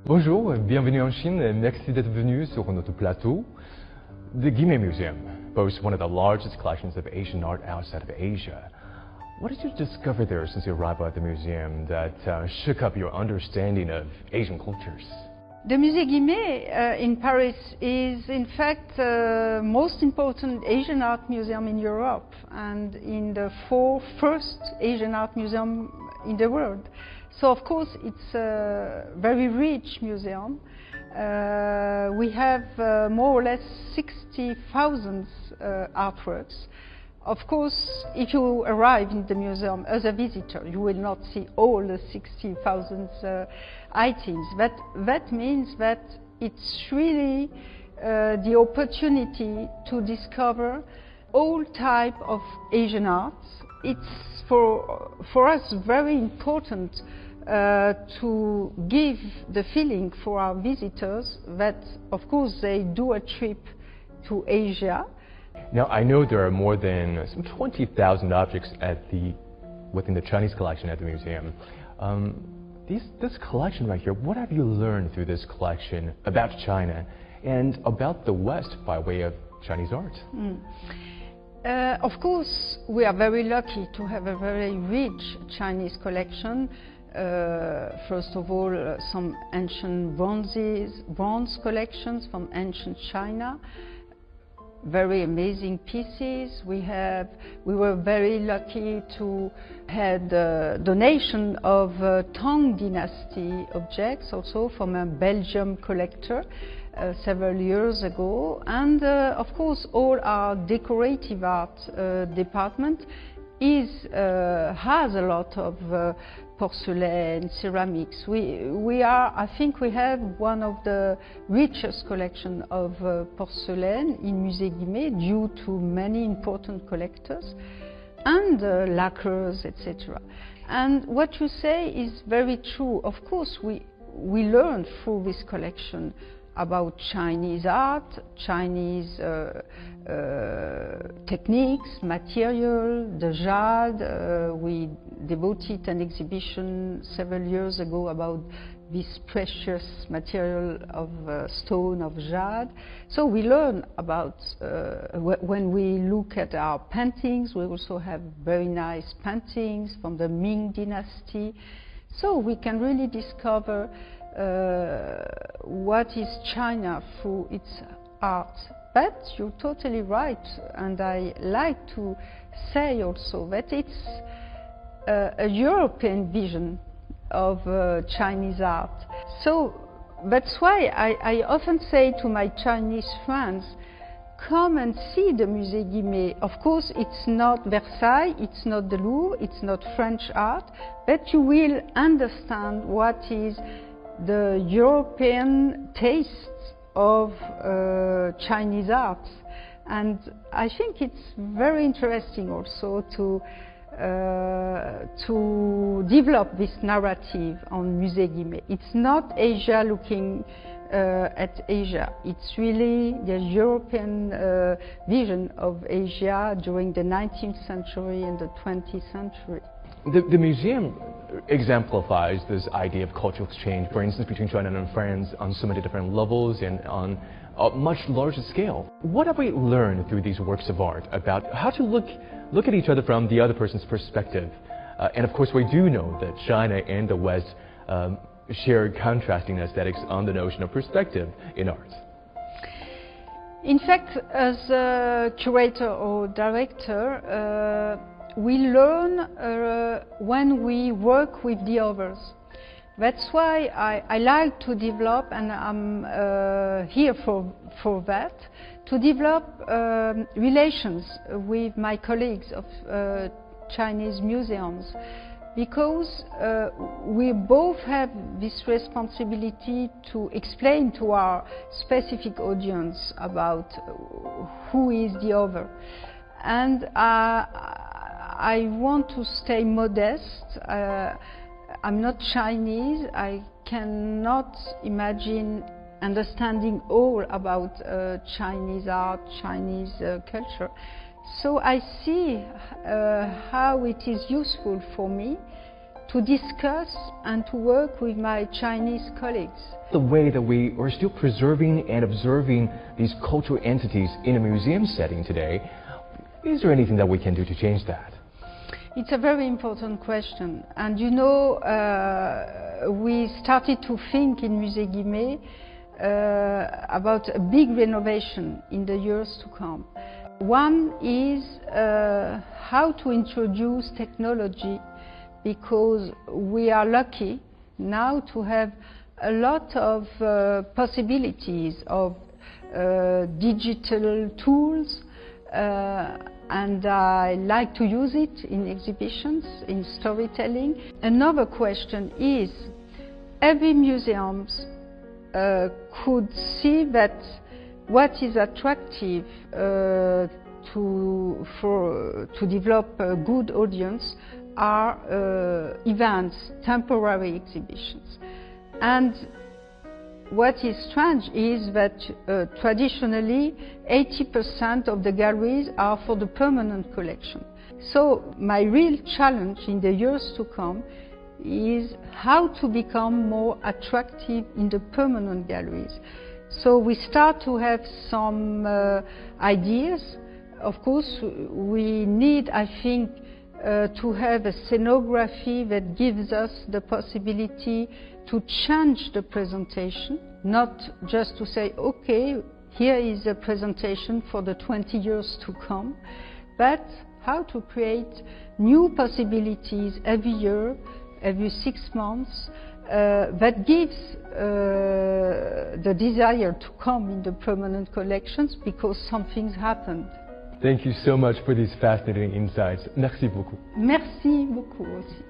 Bonjour, bienvenue en Chine et merci d'être venu sur notre plateau. The Guimet Museum boasts one of the largest collections of Asian art outside of Asia. What did you discover there since your arrival at the museum that shook up your understanding of Asian cultures? The Musée Guimet in Paris is in fact the most important Asian art museum in Europe and in the first Asian art museum in the world. So of course it's a very rich museum. We have more or less 60,000 artworks. Of course, if you arrive in the museum as a visitor, you will not see all the 60,000 items. But that means that it's really the opportunity to discover all type of Asian art. It's for us very important to give the feeling for our visitors that, of course, they do a trip to Asia. Now, I know there are more than some 20,000 objects within the Chinese collection at the museum. This collection right here, what have you learned through this collection about China and about the West by way of Chinese art? Of course, we are very lucky to have a very rich Chinese collection. First of all, some ancient bronze collections from ancient China. Very amazing pieces. We were very lucky to have the donation of Tang Dynasty objects also from a Belgian collector several years ago. And of course all our decorative art department has a lot of porcelain, ceramics. I think we have one of the richest collection of porcelain in Musée Guimet due to many important collectors and lacquers, etc. And what you say is very true. Of course, we learn through this collection about Chinese art, Chinese techniques, material, the jade. We devoted an exhibition several years ago about this precious material of stone of jade. So we learn about, when we look at our paintings, we also have very nice paintings from the Ming Dynasty. So we can really discover what is China through its art. But you're totally right, and I like to say also that it's a European vision of Chinese art. So that's why I often say to my Chinese friends, come and see the Musée Guimet. Of course, it's not Versailles, it's not the Louvre, it's not French art, but you will understand what is the European taste of Chinese art. And I think it's very interesting also to develop this narrative on Musée Guimet. It's not Asia looking at Asia. It's really the European vision of Asia during the 19th century and the 20th century. The museum exemplifies this idea of cultural exchange, for instance, between China and France on so many different levels and on a much larger scale. What have we learned through these works of art about how to look at each other from the other person's perspective? And of course, we do know that China and the West share contrasting aesthetics on the notion of perspective in art. In fact, as a curator or director, we learn when we work with the others. That's why I like to develop, and I'm here for that, to develop relations with my colleagues of Chinese museums, because we both have this responsibility to explain to our specific audience about who is the other. And I want to stay modest. I'm not Chinese. I cannot imagine understanding all about Chinese art, Chinese culture. So I see how it is useful for me to discuss and to work with my Chinese colleagues. The way that we are still preserving and observing these cultural entities in a museum setting today, is there anything that we can do to change that? It's a very important question, and you know, we started to think in Musée Guimet about a big renovation in the years to come. One is how to introduce technology, because we are lucky now to have a lot of possibilities of digital tools, and I like to use it in exhibitions, in storytelling. Another question is, every museum could see that what is attractive to develop a good audience are events, temporary exhibitions. And what is strange is that traditionally 80% of the galleries are for the permanent collection. So my real challenge in the years to come is how to become more attractive in the permanent galleries. So we start to have some ideas. Of course, we need, I think, to have a scenography that gives us the possibility to change the presentation, not just to say, okay, here is a presentation for the 20 years to come, but how to create new possibilities every year, every 6 months, that gives the desire to come in the permanent collections because something's happened. Thank you so much for these fascinating insights. Merci beaucoup. Merci beaucoup aussi.